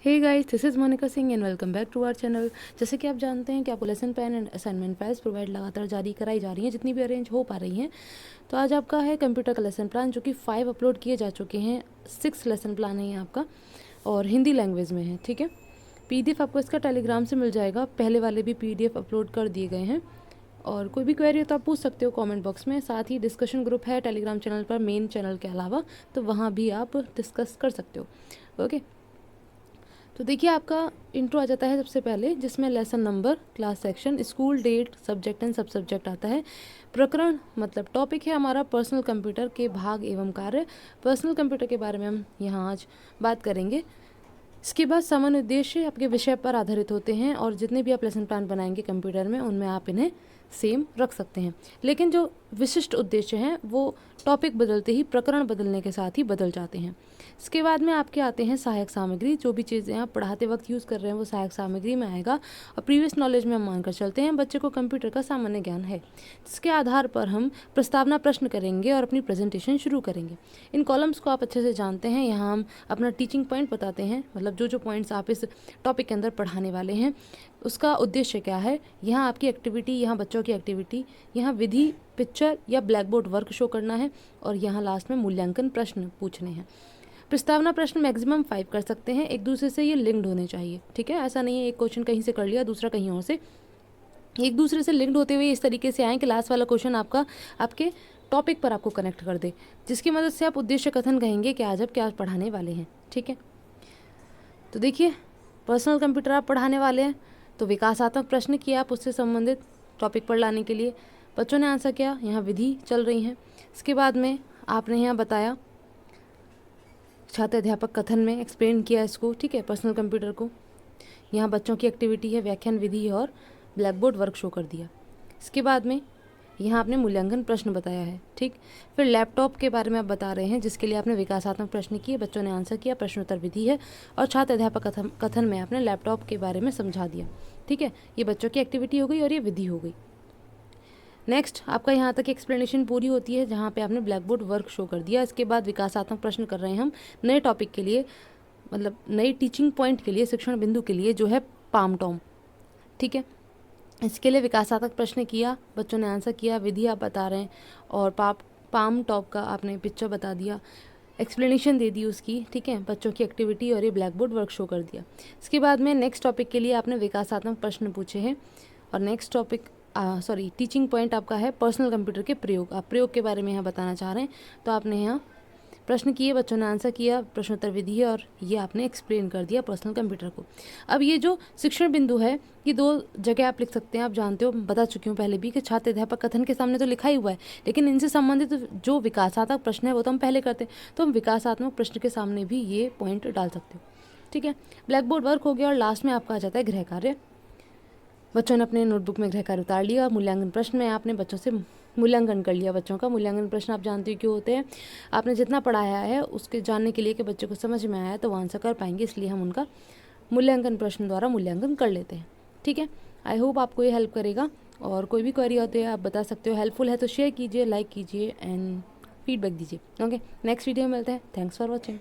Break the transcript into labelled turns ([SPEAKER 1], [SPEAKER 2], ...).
[SPEAKER 1] Hey guys, this is Monica Singh and welcome back to our channel. जैसे कि आप जानते हैं कि आपको lesson plan and assignment files provide लगातार जारी कराई जा रही हैं, जितनी भी अरेंज हो पा रही हैं। तो आज आपका है कंप्यूटर का लेसन प्लान, जो कि 5 अपलोड किए जा चुके हैं। 6 लेसन प्लान है ये आपका और हिंदी लैंग्वेज में है। ठीक है, पीडीएफ आपको इसका टेलीग्राम से मिल जाएगा। पहले वाले भी पीडीएफ अपलोड कर दिए गए हैं और कोई भी क्वेरी हो तो आप पूछ सकते हो कमेंट बॉक्स में। साथ ही डिस्कशन ग्रुप है टेलीग्राम चैनल पर, मेन चैनल के अलावा, तो वहाँ भी आप डिस्कस कर सकते हो। ओके, तो देखिए आपका इंट्रो आ जाता है सबसे पहले, जिसमें lesson number, class section, school date, subject and सब सब्जेक्ट आता है। प्रकरण मतलब टॉपिक है हमारा पर्सनल कंप्यूटर के भाग एवं कार्य। पर्सनल कंप्यूटर के बारे में हम यहाँ आज बात करेंगे। इसके बाद सामान्य उद्देश्य आपके विषय पर आधारित होते हैं और जितने भी आप लेसन प्लान बनाएंगे कंप्यूटर में, उनमें आप इन्हें सेम रख सकते हैं। लेकिन जो विशिष्ट उद्देश्य हैं वो टॉपिक बदलते ही, प्रकरण बदलने के साथ ही बदल जाते हैं। इसके बाद में आपके आते हैं सहायक सामग्री। जो भी चीज़ें आप पढ़ाते वक्त यूज़ कर रहे हैं वो सहायक सामग्री में आएगा। और प्रीवियस नॉलेज में हम मानकर चलते हैं बच्चे को कंप्यूटर का सामान्य ज्ञान है, जिसके आधार पर हम प्रस्तावना प्रश्न करेंगे और अपनी प्रेजेंटेशन शुरू करेंगे। इन कॉलम्स को आप अच्छे से जानते हैं। यहाँ हम अपना टीचिंग पॉइंट बताते हैं, मतलब जो जो पॉइंट्स आप इस टॉपिक के अंदर पढ़ाने वाले हैं उसका उद्देश्य क्या है। यहाँ आपकी एक्टिविटी, यहाँ बच्चों की एक्टिविटी, यहाँ विधि, पिक्चर या ब्लैक बोर्ड वर्क शो करना है और यहाँ लास्ट में मूल्यांकन प्रश्न पूछने हैं। प्रस्तावना प्रश्न मैक्सिमम 5 कर सकते हैं। एक दूसरे से ये लिंक्ड होने चाहिए। ठीक है, ऐसा नहीं है एक क्वेश्चन कहीं से कर लिया दूसरा कहीं और से। एक दूसरे से लिंक्ड होते हुए इस तरीके से आए कि लास्ट वाला क्वेश्चन आपका आपके टॉपिक पर आपको कनेक्ट कर दे, जिसकी मदद से आप उद्देश्य कथन कहेंगे कि आज आप क्या पढ़ाने वाले हैं। ठीक है, तो देखिए पर्सनल कंप्यूटर आप पढ़ाने वाले हैं तो विकासात्मक प्रश्न किए आप उससे संबंधित टॉपिक पर लाने के लिए। बच्चों ने आंसर किया, यहाँ विधि चल रही है। इसके बाद में आपने यहाँ बताया, छात्र अध्यापक कथन में एक्सप्लेन किया इसको। ठीक है, पर्सनल कंप्यूटर को। यहाँ बच्चों की एक्टिविटी है, व्याख्यान, विधि और ब्लैक बोर्ड वर्क शो कर दिया। इसके बाद में यहाँ आपने मूल्यांकन प्रश्न बताया है। ठीक, फिर लैपटॉप के बारे में आप बता रहे हैं, जिसके लिए आपने विकासात्मक प्रश्न किए, बच्चों ने आंसर किया, प्रश्नोत्तर विधि है और छात्र अध्यापक कथन में आपने लैपटॉप के बारे में समझा दिया। ठीक है, ये बच्चों की एक्टिविटी हो गई और ये विधि हो गई। नेक्स्ट आपका यहाँ तक एक्सप्लेनेशन पूरी होती है, जहाँ पे आपने ब्लैक बोर्ड वर्क शो कर दिया। इसके बाद विकासात्मक प्रश्न कर रहे हैं हम नए टॉपिक के लिए, मतलब नए टीचिंग पॉइंट के लिए, शिक्षण बिंदु के लिए, जो है पाम टॉम। ठीक है, इसके लिए विकासात्मक प्रश्न किया, बच्चों ने आंसर किया, विधि आप बता रहे हैं और पाम टॉप का आपने पिक्चर बता दिया, एक्सप्लेनेशन दे दी उसकी। ठीक है, बच्चों की एक्टिविटी और ये ब्लैक बोर्ड वर्क शो कर दिया। इसके बाद में नेक्स्ट टॉपिक के लिए आपने विकासात्मक प्रश्न पूछे हैं और नेक्स्ट टॉपिक टीचिंग पॉइंट आपका है पर्सनल कंप्यूटर के प्रयोग। आप प्रयोग के बारे में यहाँ बताना चाह रहे हैं, तो आपने यहाँ प्रश्न किए, बच्चों ने आंसर किया, प्रश्नोत्तर विधि है और ये आपने एक्सप्लेन कर दिया पर्सनल कंप्यूटर को। अब ये जो शिक्षण बिंदु है, ये 2 जगह आप लिख सकते हैं। आप जानते हो, बता चुकी हूँ पहले भी, कि छात्र अध्यापक कथन के सामने तो लिखा ही हुआ है, लेकिन इनसे संबंधित जो विकासात्मक प्रश्न है वो तो हम पहले करते हैं, तो हम विकासात्मक प्रश्न के सामने भी ये पॉइंट डाल सकते हो। ठीक है, ब्लैक बोर्ड वर्क हो गया और लास्ट में आपका आ जाता है गृह कार्य। बच्चों ने अपने नोटबुक में गृह कार्य उतार लिया। मूल्यांकन प्रश्न में आपने बच्चों से मूल्यांकन कर लिया बच्चों का। मूल्यांकन प्रश्न आप जानते हो क्यों होते हैं, आपने जितना पढ़ाया है उसके जानने के लिए कि बच्चों को समझ में आया तो वो आंसर कर पाएंगे, इसलिए हम उनका मूल्यांकन प्रश्न द्वारा मूल्यांकन कर लेते हैं। ठीक है, आई होप आपको ये हेल्प करेगा और कोई भी क्वेरी होती है आप बता सकते हो। हेल्पफुल है तो शेयर कीजिए, लाइक कीजिए एंड फीडबैक दीजिए। ओके, नेक्स्ट वीडियो में मिलते हैं। Thanks for watching.